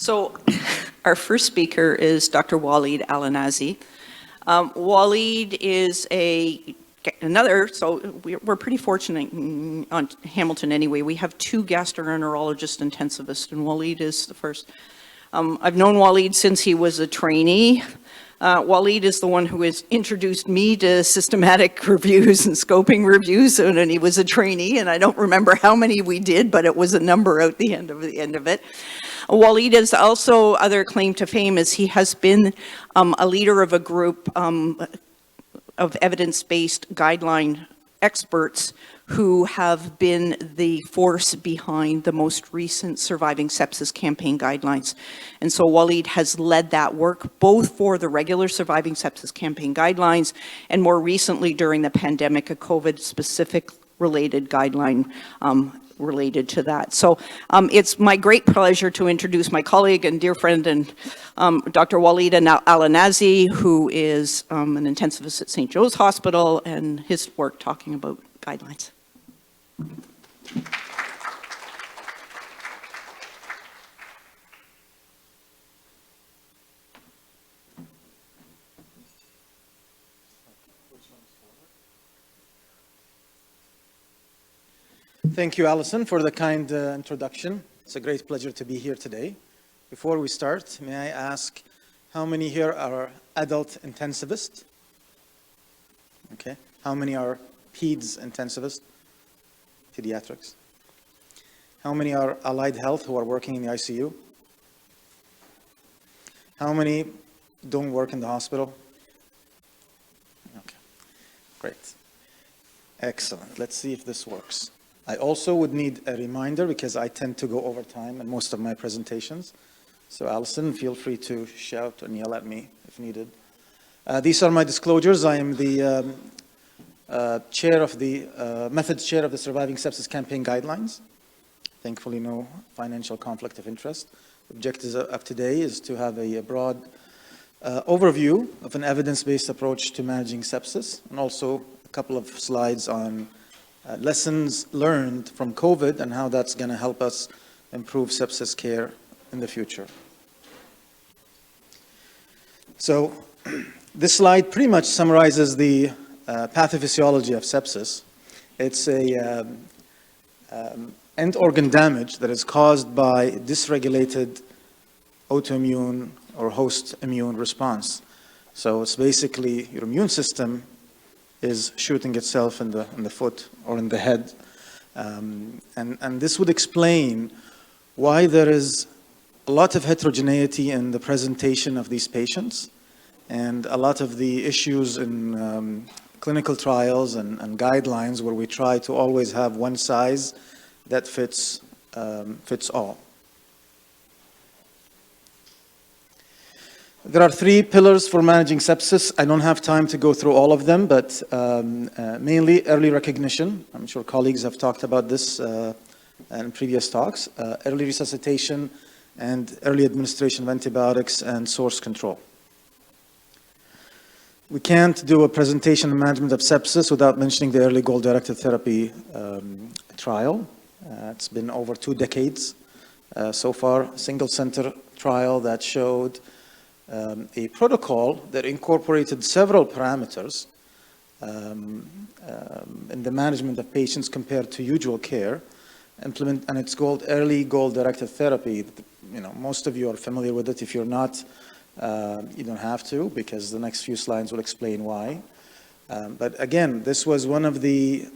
So our first speaker is Dr. Waleed Alhazzani. Waleed is so we're pretty fortunate on Hamilton anyway. We have 2 gastroenterologist intensivists, and Waleed is the first. I've known Waleed since he was a trainee. Waleed is the one who has introduced me to systematic reviews and scoping reviews, and he was a trainee, and I don't remember how many we did, but it was a number out the end of it. Waleed is also other claim to fame is he has been a leader of a group of evidence-based guideline experts who have been the force behind the most recent Surviving Sepsis Campaign guidelines. And so Waleed has led that work both for the regular Surviving Sepsis Campaign guidelines and more recently during the pandemic, a COVID-specific related guideline related to that. So it's my great pleasure to introduce my colleague and dear friend and Dr. Waleed Alhazzani, who is an intensivist at St. Joe's Hospital, and his work talking about guidelines. Thank you, Alison, for the kind introduction. It's a great pleasure to be here today. Before we start, may I ask how many here are adult intensivists? Okay. How many are peds intensivists? Pediatrics. How many are allied health who are working in the ICU? How many don't work in the hospital? Okay, great. Excellent. Let's see if this works. I also would need a reminder because I tend to go over time in most of my presentations. So Alison, feel free to shout and yell at me if needed. These are my disclosures. I am the chair of the methods chair of the Surviving Sepsis Campaign guidelines. Thankfully, no financial conflict of interest. The objective of today is to have a broad overview of an evidence-based approach to managing sepsis, and also a couple of slides on lessons learned from COVID and how that's going to help us improve sepsis care in the future. So this slide pretty much summarizes the pathophysiology of sepsis. It's a end organ damage that is caused by dysregulated autoimmune or host immune response. So it's basically your immune system is shooting itself in the foot or in the head. And this would explain why there is a lot of heterogeneity in the presentation of these patients and a lot of the issues in clinical trials and guidelines where we try to always have one size that fits all. There are 3 pillars for managing sepsis. I don't have time to go through all of them, but mainly early recognition. I'm sure colleagues have talked about this in previous talks. Early resuscitation and early administration of antibiotics and source control. We can't do a presentation on management of sepsis without mentioning the early goal-directed therapy trial. It's been over 2 decades so far, single-center trial that showed a protocol that incorporated several parameters in the management of patients compared to usual care, and it's called early goal-directed therapy. You know, most of you are familiar with it. If you're not, you don't have to, because the next few slides will explain why. But again, this was one of the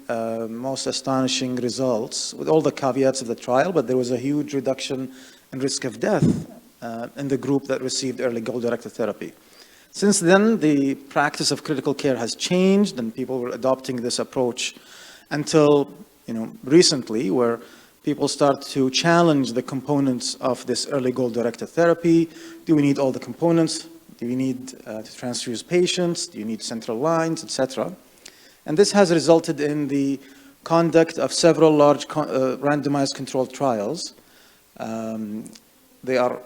most astonishing results, with all the caveats of the trial, but there was a huge reduction in risk of death in the group that received early goal-directed therapy. Since then, the practice of critical care has changed, and people were adopting this approach until, recently, where people start to challenge the components of this early goal-directed therapy. Do we need all the components? Do we need to transfuse patients? Do you need central lines, etc.? And this has resulted in the conduct of several large randomized controlled trials. They are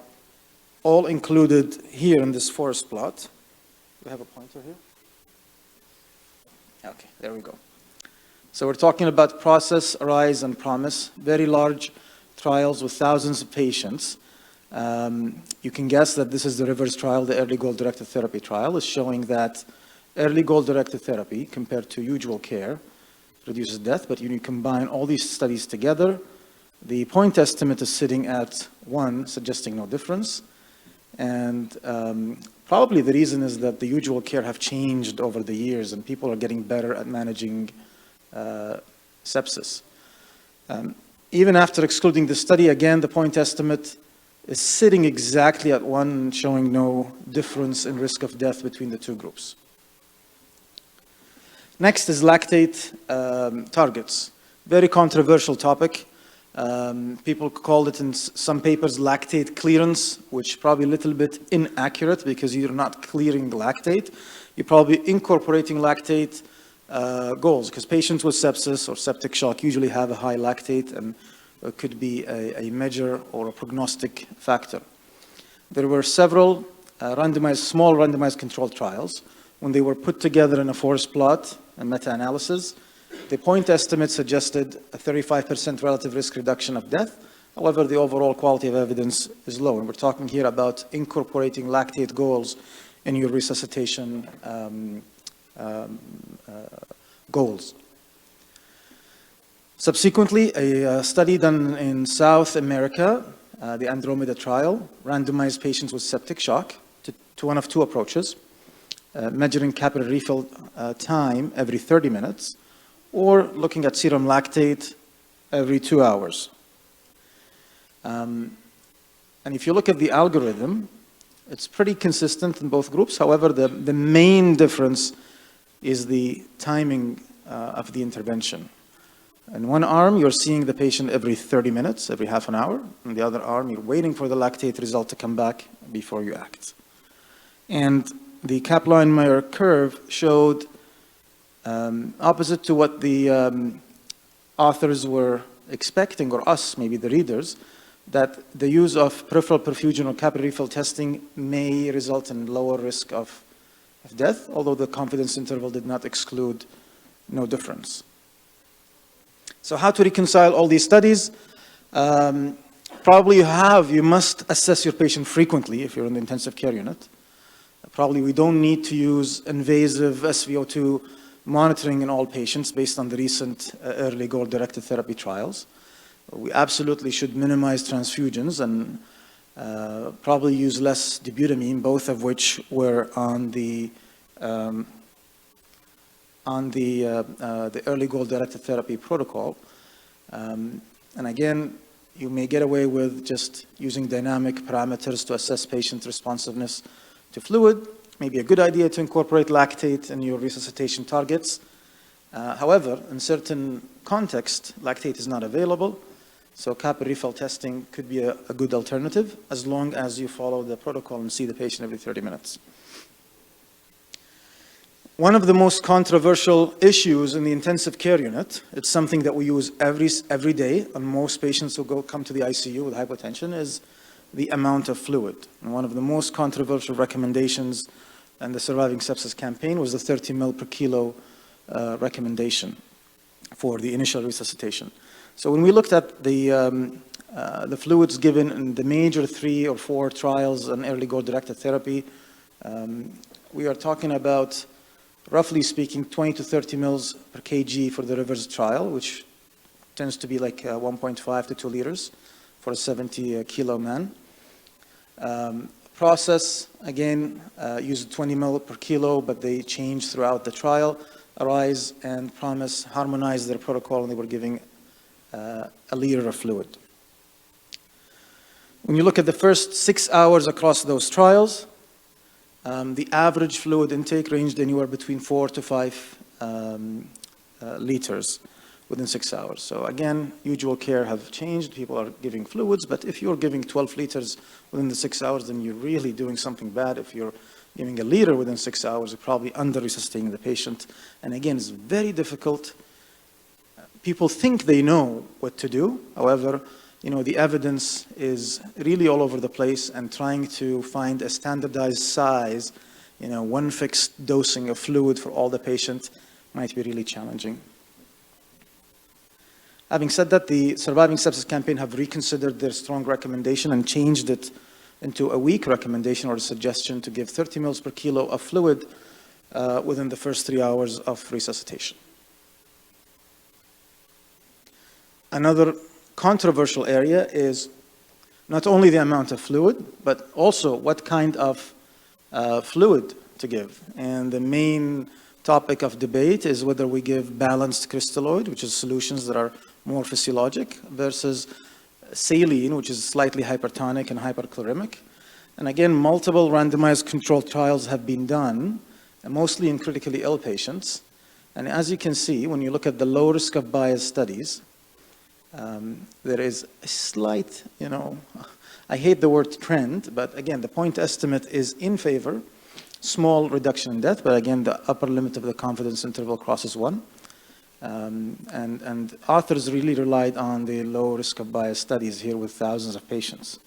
all included here in this forest plot. Do we have a pointer here? Okay, there we go. So we're talking about PROCESS, ARISE, and PROMISE, very large trials with thousands of patients. You can guess that this is the RIVERS trial, the early goal-directed therapy trial, is showing that early goal-directed therapy compared to usual care reduces death, but when you combine all these studies together, the point estimate is sitting at 1, suggesting no difference. And probably the reason is that the usual care have changed over the years and people are getting better at managing sepsis. Even after excluding the study, again, the point estimate is sitting exactly at 1, showing no difference in risk of death between the two groups. Next is lactate targets. Very controversial topic. People called it in some papers lactate clearance, which probably a little bit inaccurate because you're not clearing lactate. You're probably incorporating lactate goals, because patients with sepsis or septic shock usually have a high lactate, and it could be a measure or a prognostic factor. There were several small randomized controlled trials. When they were put together in a forest plot and meta-analysis, the point estimate suggested a 35% relative risk reduction of death. However, the overall quality of evidence is low. And we're talking here about incorporating lactate goals in your resuscitation goals. Subsequently, a study done in South America, the Andromeda trial, randomized patients with septic shock to one of two approaches, measuring capillary refill time every 30 minutes, or looking at serum lactate every 2 hours. And if you look at the algorithm, it's pretty consistent in both groups. However, the main difference is the timing of the intervention. In one arm, you're seeing the patient every 30 minutes, every half an hour. In the other arm, you're waiting for the lactate result to come back before you act. And the Kaplan-Meier curve showed opposite to what the authors were expecting, or us, maybe the readers, that the use of peripheral perfusion or capillary refill testing may result in lower risk of death, although the confidence interval did not exclude no difference. So how to reconcile all these studies? Probably you must assess your patient frequently if you're in the intensive care unit. Probably we don't need to use invasive SVO2 monitoring in all patients based on the recent early goal-directed therapy trials. We absolutely should minimize transfusions and probably use less dobutamine, both of which were on the early goal-directed therapy protocol. And again, you may get away with just using dynamic parameters to assess patient responsiveness to fluid. Maybe a good idea to incorporate lactate in your resuscitation targets. However, in certain contexts, lactate is not available, so capillary refill testing could be a good alternative as long as you follow the protocol and see the patient every 30 minutes. One of the most controversial issues in the intensive care unit, it's something that we use every day on most patients who come to the ICU with hypotension, is the amount of fluid. And one of the most controversial recommendations in the Surviving Sepsis Campaign was the 30 ml per kilo recommendation for the initial resuscitation. So when we looked at the fluids given in the major 3 or 4 trials on early goal-directed therapy, we are talking about, roughly speaking, 20 to 30 mils per kg for the RIVERS trial, which tends to be like 1.5 to 2 liters for a 70 kilo man. Process, again, used 20 ml per kilo, but they changed throughout the trial. Arise and Promise harmonized their protocol, and they were giving a liter of fluid. When you look at the first 6 hours across those trials, the average fluid intake ranged anywhere between 4 to 5 liters within 6 hours. So again, usual care have changed. People are giving fluids, but if you're giving 12 liters within the 6 hours, then you're really doing something bad. If you're giving a liter within 6 hours, you're probably under-resuscitating the patient. And again, it's very difficult. People think they know what to do. However, the evidence is really all over the place, and trying to find a standardized size, one fixed dosing of fluid for all the patients might be really challenging. Having said that, the Surviving Sepsis Campaign have reconsidered their strong recommendation and changed it into a weak recommendation or a suggestion to give 30 mL per kilo of fluid within the first 3 hours of resuscitation. Another controversial area is not only the amount of fluid, but also what kind of fluid to give. And the main topic of debate is whether we give balanced crystalloid, which is solutions that are more physiologic, versus saline, which is slightly hypertonic and hyperchloremic. And again, multiple randomized controlled trials have been done, mostly in critically ill patients. And as you can see, when you look at the low risk of bias studies, there is a slight, I hate the word trend, but again, the point estimate is in favor, small reduction in death, but again, the upper limit of the confidence interval crosses 1. And authors really relied on the low risk of bias studies here with thousands of patients.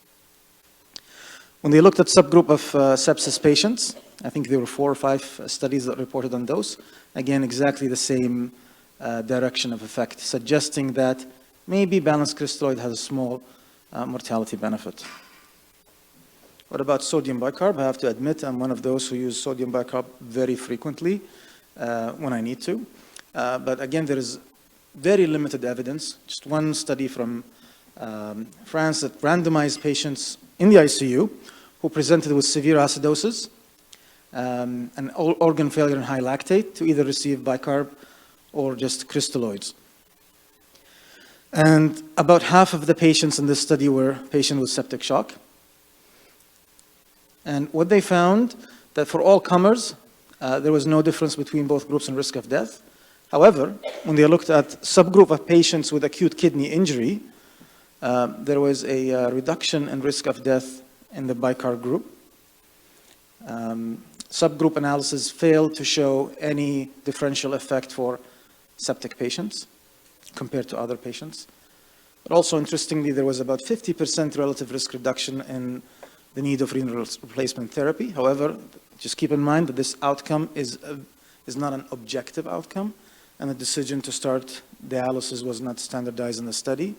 When they looked at subgroup of sepsis patients, I think there were 4 or 5 studies that reported on those. Again, exactly the same direction of effect, suggesting that maybe balanced crystalloid has a small mortality benefit. What about sodium bicarb? I have to admit I'm one of those who use sodium bicarb very frequently when I need to. But again, there is very limited evidence. Just one study from France that randomized patients in the ICU who presented with severe acidosis and organ failure and high lactate to either receive bicarb or just crystalloids. And about half of the patients in this study were patients with septic shock. And what they found, that for all comers, there was no difference between both groups in risk of death. However, when they looked at subgroup of patients with acute kidney injury, there was a reduction in risk of death in the bicarb group. Subgroup analysis failed to show any differential effect for septic patients compared to other patients. But also, interestingly, there was about 50% relative risk reduction in the need of renal replacement therapy. However, just keep in mind that this outcome is not an objective outcome, and the decision to start dialysis was not standardized in the study.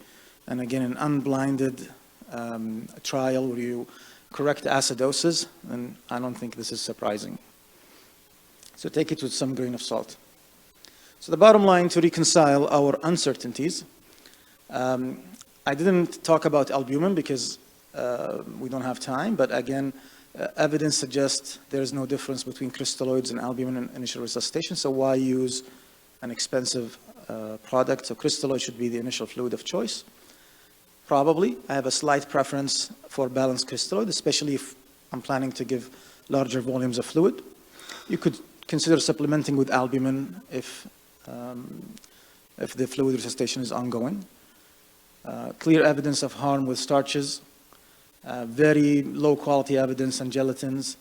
And again, an unblinded trial where you correct acidosis, and I don't think this is surprising. So take it with some grain of salt. So the bottom line, to reconcile our uncertainties, I didn't talk about albumin because we don't have time, but again, evidence suggests there is no difference between crystalloids and albumin in initial resuscitation, so why use an expensive product? So crystalloid should be the initial fluid of choice. Probably, I have a slight preference for balanced crystalloid, especially if I'm planning to give larger volumes of fluid. You could consider supplementing with albumin if the fluid resuscitation is ongoing. Clear evidence of harm with starches, very low quality evidence on gelatins,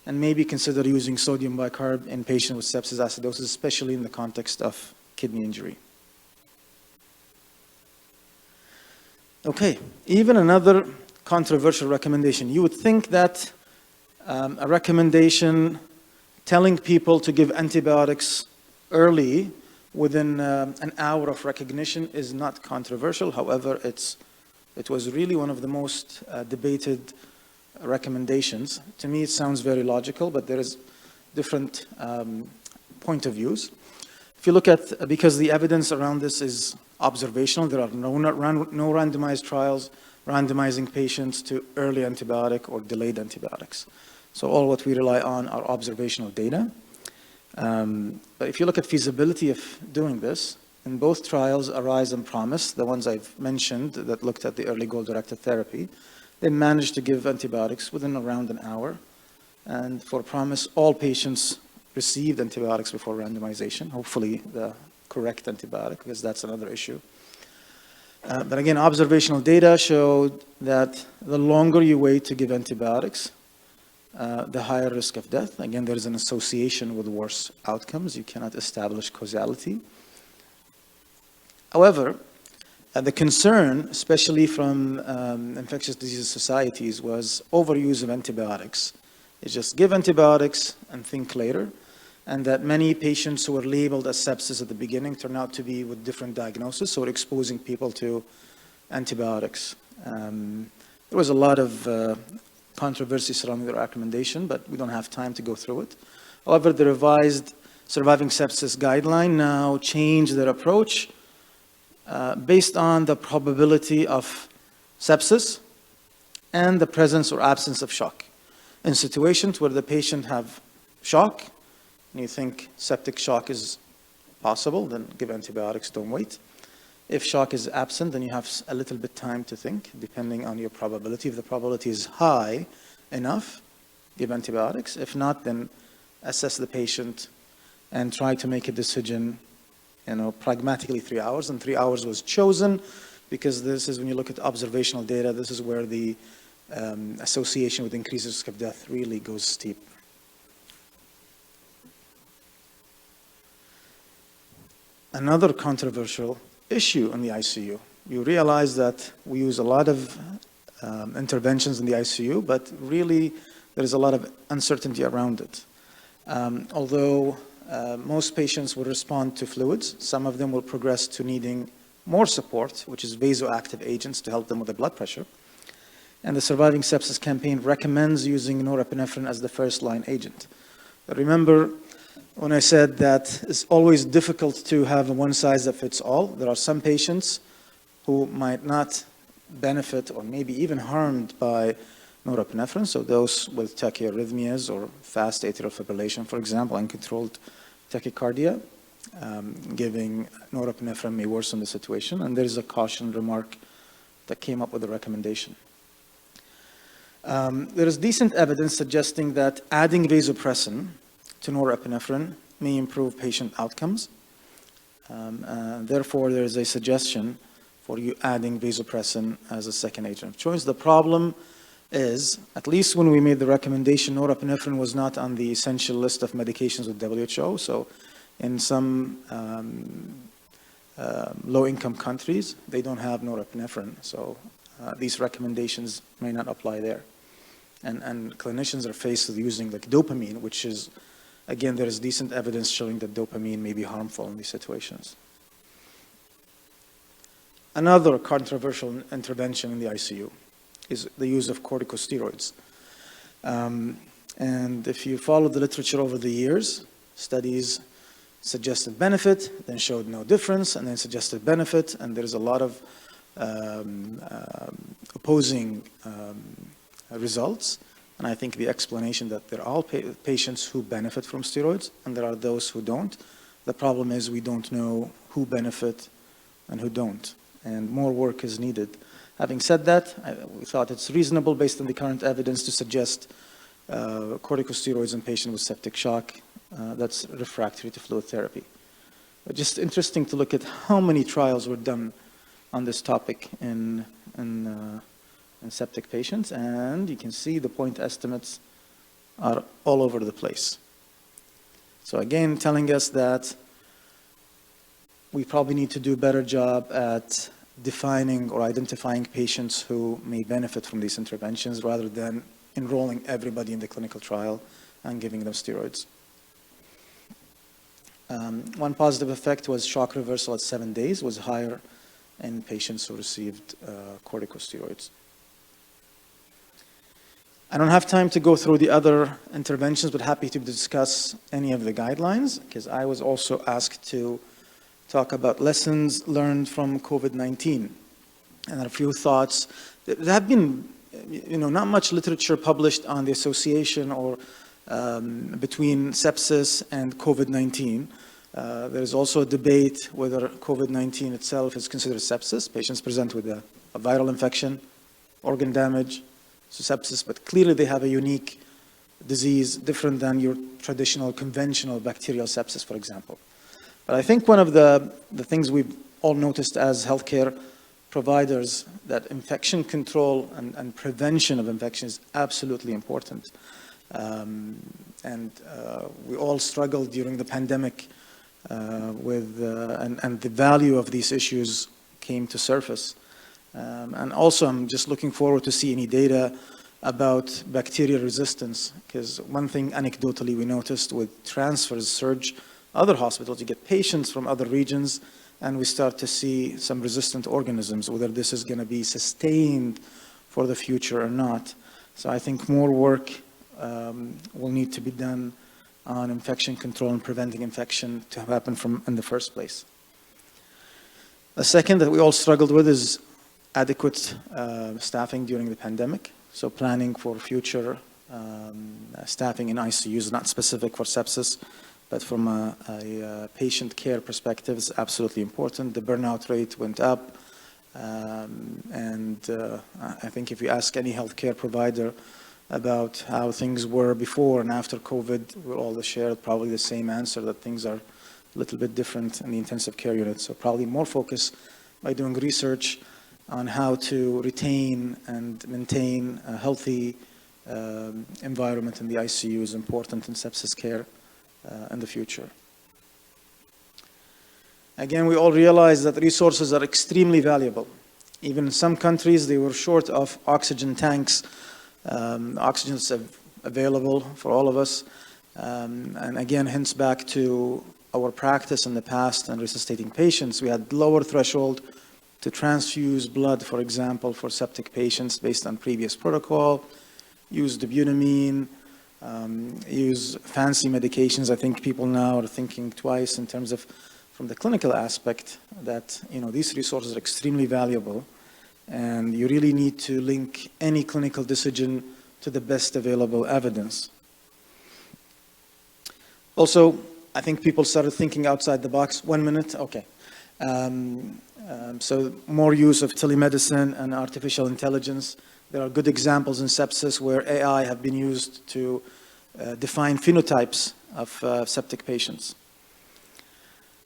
and maybe consider using sodium bicarb in patients with sepsis acidosis, especially in the context of kidney injury. Okay, even another controversial recommendation. You would think that a recommendation telling people to give antibiotics early within an hour of recognition is not controversial. However, it was really one of the most debated recommendations. To me, it sounds very logical, but there is different point of views. If you look at, because the evidence around this is observational, there are no randomized trials randomizing patients to early antibiotic or delayed antibiotics. So all what we rely on are observational data. But if you look at feasibility of doing this, in both trials, ARISE and PROMISE, the ones I've mentioned that looked at the early goal-directed therapy, they managed to give antibiotics within around an hour. And for PROMISE, all patients received antibiotics before randomization, hopefully the correct antibiotic, because that's another issue. But again, observational data showed that the longer you wait to give antibiotics, the higher risk of death. Again, there is an association with worse outcomes. You cannot establish causality. However, the concern, especially from infectious disease societies, was overuse of antibiotics. It's just give antibiotics and think later. and that many patients who were labeled as sepsis at the beginning turn out to be with different diagnoses, so we're exposing people to antibiotics. There was a lot of controversy surrounding the recommendation, but we don't have time to go through it. However, the revised Surviving Sepsis guideline now changed their approach based on the probability of sepsis and the presence or absence of shock. In situations where the patient have shock, and you think septic shock is possible, then give antibiotics, don't wait. If shock is absent, then you have a little bit time to think, depending on your probability. If the probability is high enough, give antibiotics. If not, then assess the patient and try to make a decision, pragmatically 3 hours. And 3 hours was chosen because this is, when you look at observational data, this is where the association with increased risk of death really goes steep. Another controversial issue in the ICU. You realize that we use a lot of interventions in the ICU, but really there is a lot of uncertainty around it. Although most patients will respond to fluids, some of them will progress to needing more support, which is vasoactive agents to help them with the blood pressure. And the Surviving Sepsis Campaign recommends using norepinephrine as the first-line agent. But remember, when I said that it's always difficult to have a one-size-that-fits-all, there are some patients who might not benefit or maybe even harmed by norepinephrine, so those with tachyarrhythmias or fast atrial fibrillation, for example, uncontrolled tachycardia, giving norepinephrine may worsen the situation, and there is a caution remark that came up with the recommendation. There is decent evidence suggesting that adding vasopressin to norepinephrine may improve patient outcomes. Therefore, there is a suggestion for you adding vasopressin as a second agent of choice. The problem is, at least when we made the recommendation, norepinephrine was not on the essential list of medications with WHO. So in some low-income countries, they don't have norepinephrine. So these recommendations may not apply there. And clinicians are faced with using like dopamine, which is, again, there is decent evidence showing that dopamine may be harmful in these situations. Another controversial intervention in the ICU is the use of corticosteroids. And if you follow the literature over the years, studies suggested benefit, then showed no difference, and then suggested benefit, and there's a lot of opposing results. And I think the explanation that there are patients who benefit from steroids, and there are those who don't. The problem is we don't know who benefit and who don't, and more work is needed. Having said that, we thought it's reasonable based on the current evidence to suggest corticosteroids in patients with septic shock that's refractory to fluid therapy. But just interesting to look at how many trials were done on this topic in septic patients, and you can see the point estimates are all over the place. So again, telling us that we probably need to do a better job at defining or identifying patients who may benefit from these interventions rather than enrolling everybody in the clinical trial and giving them steroids. One positive effect was shock reversal at 7 days was higher in patients who received corticosteroids. I don't have time to go through the other interventions, but happy to discuss any of the guidelines, because I was also asked to talk about lessons learned from COVID-19. And a few thoughts. There have been, not much literature published on the association or between sepsis and COVID-19. There's also a debate whether COVID-19 itself is considered sepsis. Patients present with a viral infection, organ damage, so sepsis, but clearly they have a unique disease different than your traditional conventional bacterial sepsis, for example. But I think one of the things we've all noticed as healthcare providers, that infection control and prevention of infection is absolutely important. We all struggled during the pandemic and the value of these issues came to surface. And also, I'm just looking forward to see any data about bacterial resistance, because one thing anecdotally we noticed with transfers surge, other hospitals, you get patients from other regions, and we start to see some resistant organisms, whether this is going to be sustained for the future or not. So I think more work will need to be done on infection control and preventing infection to happen in the first place. The second that we all struggled with is adequate staffing during the pandemic. So planning for future staffing in ICUs, not specific for sepsis, but from a patient care perspective is absolutely important. The burnout rate went up. I think if you ask any healthcare provider about how things were before and after COVID, we'll all share probably the same answer, that things are a little bit different in the intensive care unit. So probably more focus by doing research on how to retain and maintain a healthy environment in the ICU is important in sepsis care in the future. Again, we all realize that resources are extremely valuable. Even in some countries, they were short of oxygen tanks. Oxygen is available for all of us. And again, hence back to our practice in the past and resuscitating patients. We had lower threshold to transfuse blood, for example, for septic patients based on previous protocol, use dobutamine, use fancy medications. I think people now are thinking twice in terms of, from the clinical aspect, that these resources are extremely valuable, and you really need to link any clinical decision to the best available evidence. Also, I think people started thinking outside the box. 1 minute, okay. So more use of telemedicine and artificial intelligence. There are good examples in sepsis where AI have been used to define phenotypes of septic patients.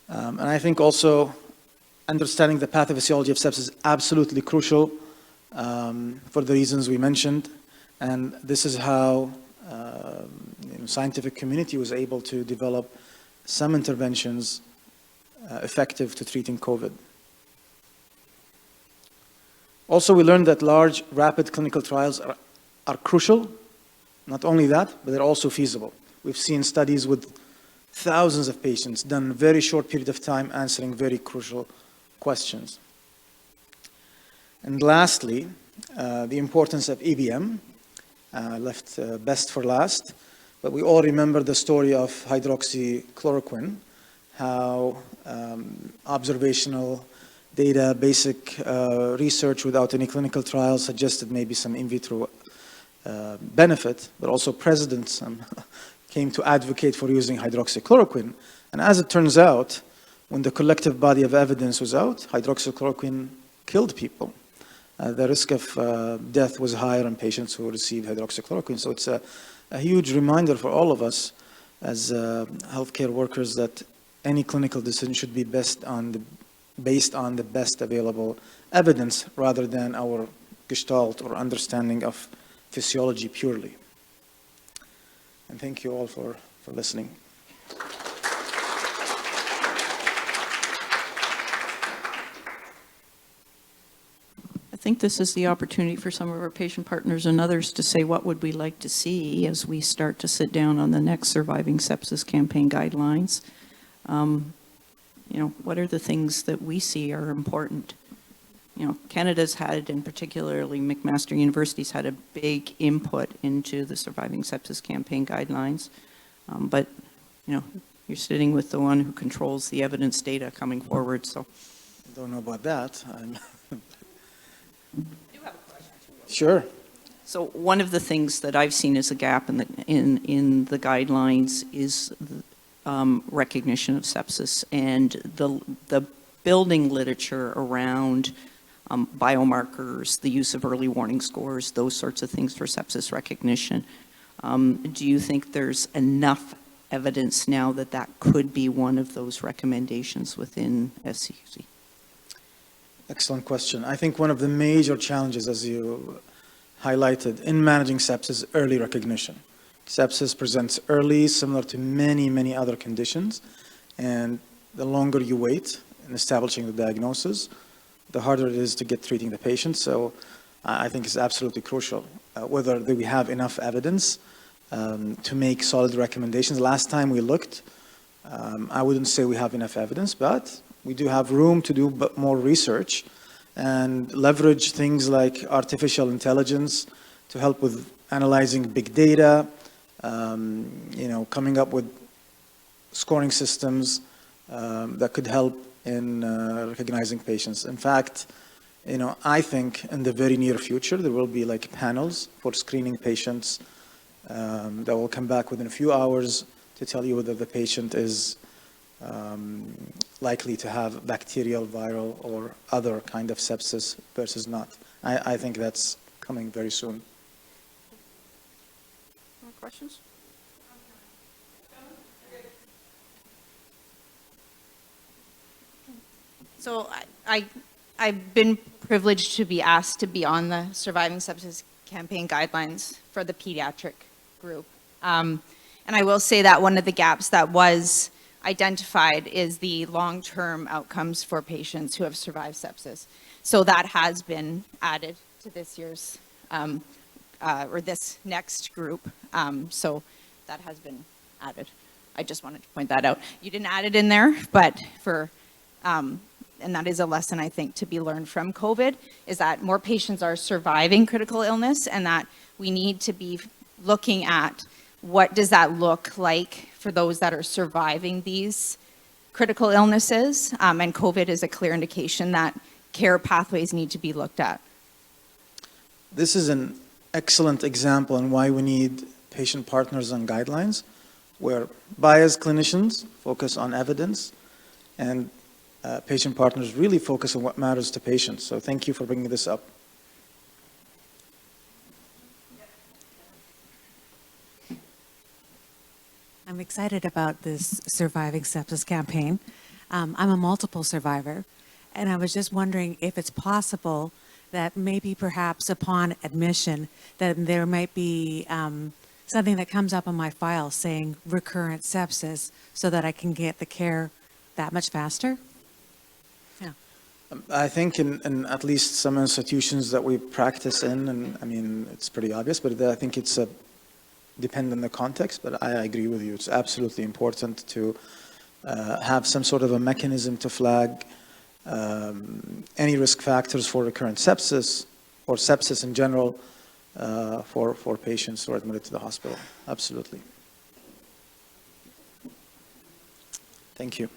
And I think also understanding the pathophysiology of sepsis is absolutely crucial for the reasons we mentioned. And this is how scientific community was able to develop some interventions effective to treating COVID. Also, we learned that large, rapid clinical trials are crucial. Not only that, but they're also feasible. We've seen studies with thousands of patients done in a very short period of time answering very crucial questions. And lastly, the importance of EBM, left best for last, but we all remember the story of hydroxychloroquine, how observational data, basic research without any clinical trials suggested maybe some in vitro benefit, but also presidents came to advocate for using hydroxychloroquine. And as it turns out, when the collective body of evidence was out, hydroxychloroquine killed people. The risk of death was higher in patients who received hydroxychloroquine. So it's a huge reminder for all of us as healthcare workers that any clinical decision should be based on the best available evidence rather than our gestalt or understanding of physiology purely. And thank you all for listening. I think this is the opportunity for some of our patient partners and others to say what would we like to see as we start to sit down on the next Surviving Sepsis Campaign guidelines. What are the things that we see are important? Canada's had, and particularly McMaster University's had a big input into the Surviving Sepsis Campaign guidelines. But you're sitting with the one who controls the evidence data coming forward, so. I don't know about that. I do have a question. Sure. So one of the things that I've seen as a gap in the guidelines is recognition of sepsis and the building literature around biomarkers, the use of early warning scores, those sorts of things for sepsis recognition. Do you think there's enough evidence now that that could be one of those recommendations within SCC? Excellent question. I think one of the major challenges, as you highlighted, in managing sepsis is early recognition. Sepsis presents early, similar to many, many other conditions, and the longer you wait in establishing the diagnosis, the harder it is to get treating the patient. So I think it's absolutely crucial. whether we have enough evidence to make solid recommendations. Last time we looked, I wouldn't say we have enough evidence, but we do have room to do more research and leverage things like artificial intelligence to help with analyzing big data, coming up with scoring systems that could help in recognizing patients. In fact, I think in the very near future, there will be like panels for screening patients that will come back within a few hours to tell you whether the patient is likely to have bacterial, viral, or other kind of sepsis versus not. I think that's coming very soon. More questions? So I've been privileged to be asked to be on the Surviving Sepsis Campaign guidelines for the pediatric group. And I will say that one of the gaps that was identified is the long-term outcomes for patients who have survived sepsis. So that has been added to this year's, or this next group. So that has been added. I just wanted to point that out. You didn't add it in there, but for, and that is a lesson I think to be learned from COVID, is that more patients are surviving critical illness and that we need to be looking at what does that look like for those that are surviving these critical illnesses. And COVID is a clear indication that care pathways need to be looked at. This is an excellent example on why we need patient partners and guidelines, where biased clinicians focus on evidence and patient partners really focus on what matters to patients. So thank you for bringing this up. I'm excited about this Surviving Sepsis campaign. I'm a multiple survivor, and I was just wondering if it's possible that maybe perhaps upon admission that there might be something that comes up on my file saying recurrent sepsis so that I can get the care that much faster? Yeah. I think in at least some institutions that we practice in, and I mean, it's pretty obvious, but I think it's depend on the context, but I agree with you. It's absolutely important to have some sort of a mechanism to flag any risk factors for recurrent sepsis or sepsis in general for patients who are admitted to the hospital. Absolutely. Thank you.